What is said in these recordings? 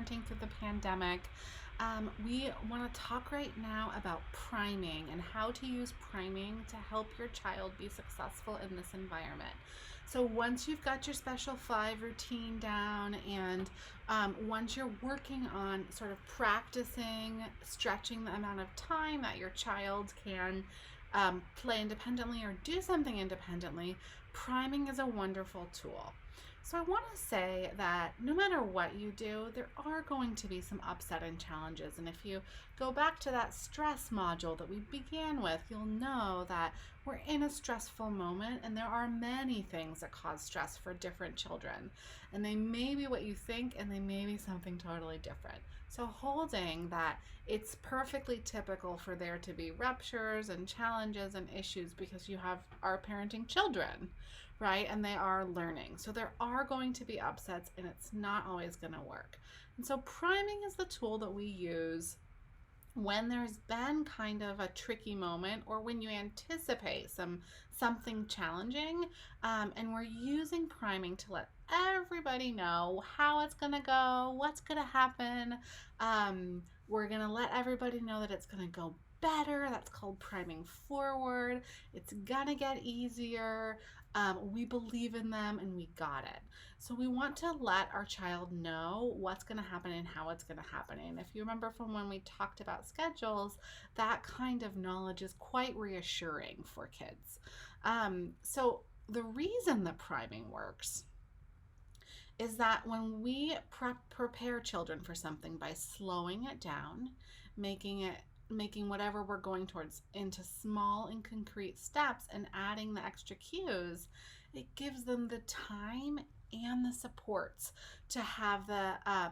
parenting through the pandemic. We want to talk right now about priming and how to use priming to help your child be successful in this environment. So once you've got your special five routine down and once you're working on sort of practicing stretching the amount of time that your child can play independently or do something independently, priming is a wonderful tool. So I want to say that no matter what you do, there are going to be some upset and challenges. And if you go back to that stress module that we began with, you'll know that we're in a stressful moment and there are many things that cause stress for different children. And they may be what you think and they may be something totally different. So holding that it's perfectly typical for there to be ruptures and challenges and issues because you are parenting children, right? And they are learning. So there are going to be upsets and it's not always going to work. And so priming is the tool that we use when there's been kind of a tricky moment or when you anticipate something challenging, and we're using priming to let everybody know how it's going to go, what's going to happen. We're going to let everybody know that it's going to go better. That's called priming forward. It's gonna get easier. We believe in them and we got it. So we want to let our child know what's going to happen and how it's going to happen. And if you remember from when we talked about schedules, that kind of knowledge is quite reassuring for kids. So the reason that priming works is that when we prepare children for something by slowing it down, making whatever we're going towards into small and concrete steps and adding the extra cues, it gives them the time and the supports to have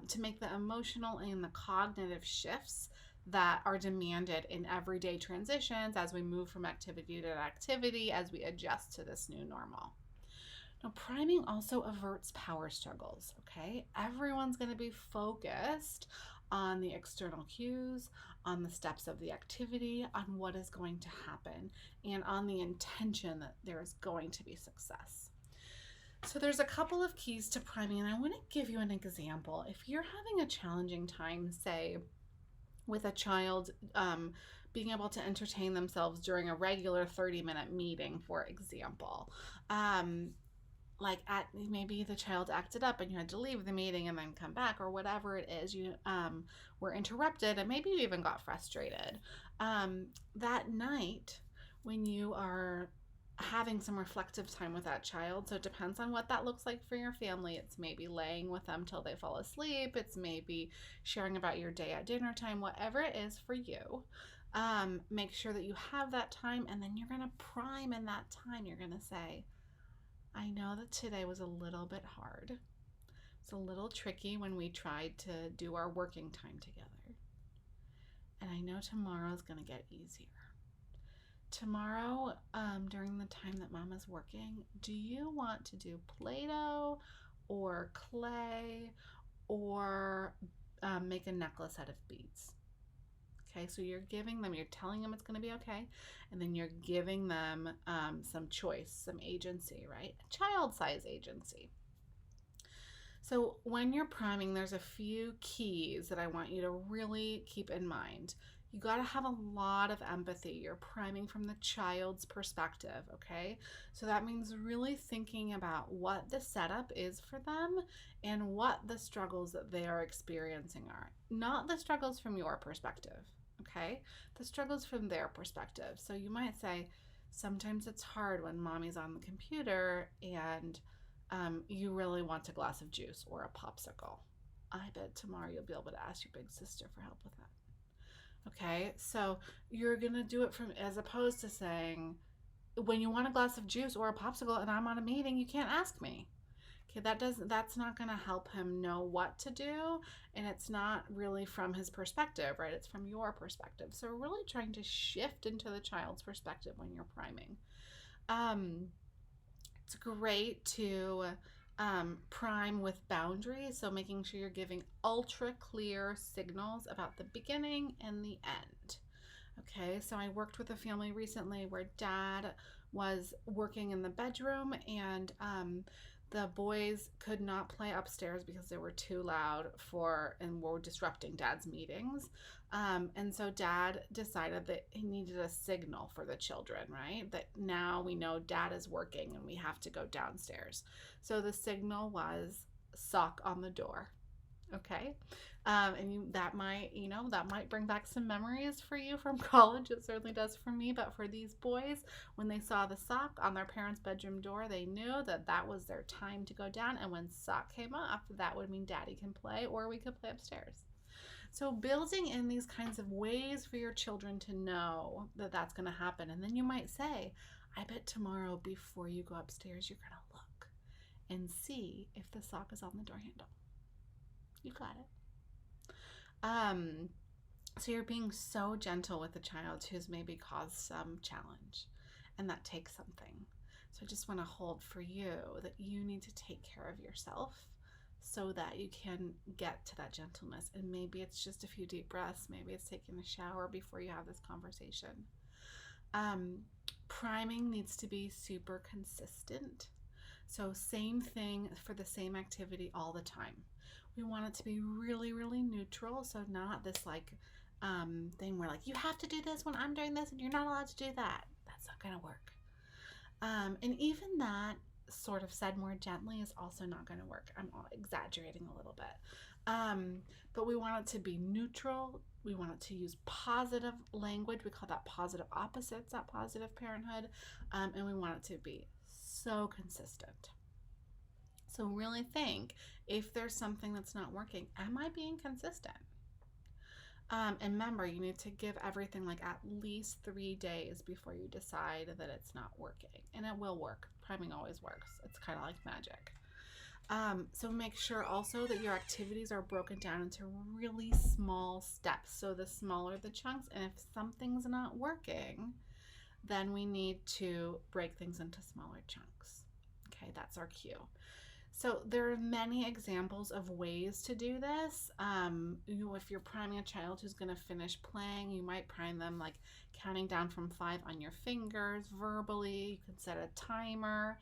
to make the emotional and the cognitive shifts that are demanded in everyday transitions as we move from activity to activity, as we adjust to this new normal. Now, priming also averts power struggles, okay? Everyone's going to be focused on the external cues, on the steps of the activity, on what is going to happen, and on the intention that there is going to be success. So there's a couple of keys to priming, and I want to give you an example. If you're having a challenging time, say, with a child being able to entertain themselves during a regular 30-minute meeting, for example, like maybe the child acted up and you had to leave the meeting and then come back, or whatever it is, you were interrupted and maybe you even got frustrated. That night when you are having some reflective time with that child, so it depends on what that looks like for your family. It's maybe laying with them till they fall asleep. It's maybe sharing about your day at dinner time, whatever it is for you. Make sure that you have that time, and then you're going to prime in that time. You're going to say, I know that today was a little bit hard. It's a little tricky when we tried to do our working time together. And I know tomorrow's going to get easier. Tomorrow, during the time that Mama's working, do you want to do Play-Doh or clay or make a necklace out of beads? Okay, so you're telling them it's going to be okay, and then you're giving them some choice, some agency, right? A child-size agency. So when you're priming, there's a few keys that I want you to really keep in mind. You got to have a lot of empathy. You're priming from the child's perspective, okay? So that means really thinking about what the setup is for them and what the struggles that they are experiencing are. Not the struggles from your perspective, okay? The struggles from their perspective. So you might say, sometimes it's hard when mommy's on the computer and you really want a glass of juice or a popsicle. I bet tomorrow you'll be able to ask your big sister for help with that. Okay, so you're gonna do it as opposed to saying, when you want a glass of juice or a popsicle and I'm on a meeting, you can't ask me. Okay, that's not gonna help him know what to do, and it's not really from his perspective, right? It's from your perspective. So we're really trying to shift into the child's perspective when you're priming. It's great to prime with boundaries, so making sure you're giving ultra clear signals about the beginning and the end. Okay, so I worked with a family recently where dad was working in the bedroom and the boys could not play upstairs because they were too loud and were disrupting Dad's meetings. And so Dad decided that he needed a signal for the children, right? That now we know Dad is working and we have to go downstairs. So the signal was sock on the door. Okay. That might bring back some memories for you from college. It certainly does for me. But for these boys, when they saw the sock on their parents' bedroom door, they knew that that was their time to go down. And when sock came off, that would mean Daddy can play or we could play upstairs. So building in these kinds of ways for your children to know that that's going to happen. And then you might say, I bet tomorrow before you go upstairs, you're going to look and see if the sock is on the door handle. You got it. So you're being so gentle with the child who's maybe caused some challenge, and that takes something. So I just want to hold for you that you need to take care of yourself so that you can get to that gentleness. And maybe it's just a few deep breaths. Maybe it's taking a shower before you have this conversation. Priming needs to be super consistent. So same thing for the same activity all the time. We want it to be really, really neutral. So not this thing where you have to do this when I'm doing this and you're not allowed to do that. That's not going to work. And even that sort of said more gently is also not going to work. I'm exaggerating a little bit. But we want it to be neutral. We want it to use positive language. We call that positive opposites, that positive parenthood. And we want it to be so consistent. So really think, if there's something that's not working, am I being consistent? And remember, you need to give everything at least 3 days before you decide that it's not working. And it will work. Priming always works. It's kind of like magic. So make sure also that your activities are broken down into really small steps. So the smaller the chunks, and if something's not working, then we need to break things into smaller chunks. Okay, that's our cue. So there are many examples of ways to do this. If you're priming a child who's going to finish playing, you might prime them counting down from 5 on your fingers verbally. You can set a timer.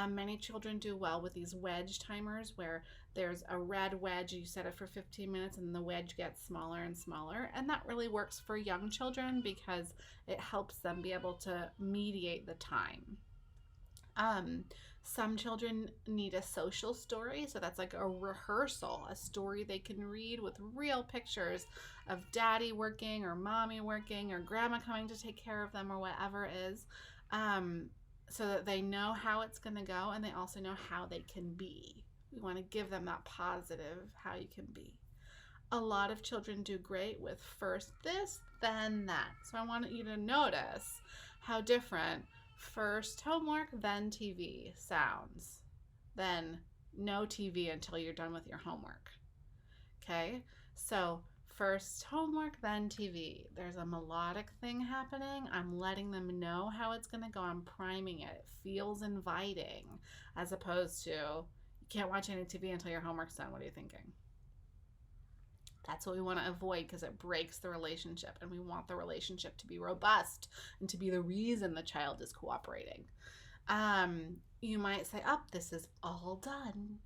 Many children do well with these wedge timers where there's a red wedge, you set it for 15 minutes and the wedge gets smaller and smaller. And that really works for young children because it helps them be able to mediate the time. Some children need a social story, so that's a rehearsal, a story they can read with real pictures of Daddy working or Mommy working or Grandma coming to take care of them or whatever it is, so that they know how it's going to go and they also know how they can be. We want to give them that positive how you can be. A lot of children do great with first this, then that. So I want you to notice how different first homework, then TV sounds, then no TV until you're done with your homework. Okay, so first homework, then TV. There's a melodic thing happening. I'm letting them know how it's going to go. I'm priming it. It feels inviting, as opposed to you can't watch any TV until your homework's done. What are you thinking? That's what we want to avoid because it breaks the relationship, and we want the relationship to be robust and to be the reason the child is cooperating. You might say, this is all done.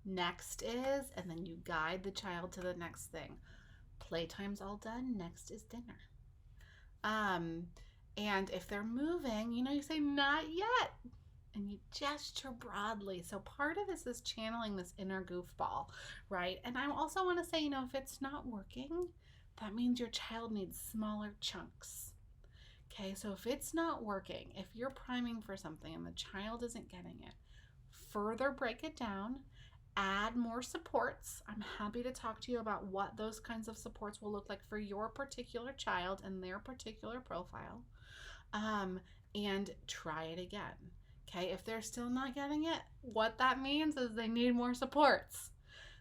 Next is, and then you guide the child to the next thing. Playtime's all done. Next is dinner. And if they're moving, you say, not yet. And you gesture broadly. So part of this is channeling this inner goofball, right? And I also want to say, if it's not working, that means your child needs smaller chunks. Okay, so if it's not working, if you're priming for something and the child isn't getting it, further break it down, add more supports. I'm happy to talk to you about what those kinds of supports will look like for your particular child and their particular profile, and try it again. Okay, if they're still not getting it, what that means is they need more supports.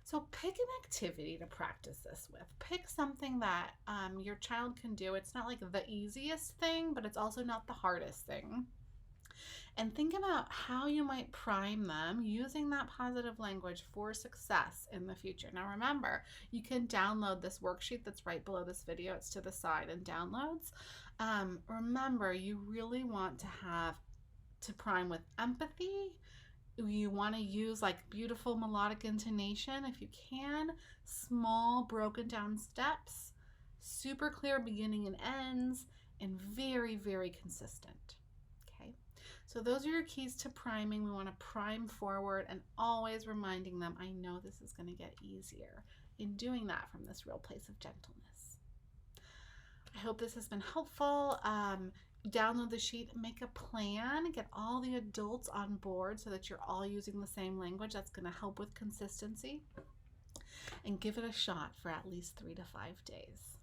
So pick an activity to practice this with. Pick something that your child can do. It's not the easiest thing, but it's also not the hardest thing. And think about how you might prime them using that positive language for success in the future. Now remember, you can download this worksheet that's right below this video. It's to the side in downloads. Remember, you really want to prime with empathy You want to use like beautiful melodic intonation if you can, small broken down steps, super clear beginning and ends, and very, very consistent. Okay, so those are your keys to priming. We want to prime forward and always reminding them, I know this is going to get easier in doing that from this real place of gentleness. I hope this has been helpful. Download the sheet, make a plan, get all the adults on board so that you're all using the same language. That's going to help with consistency. And give it a shot for at least 3 to 5 days.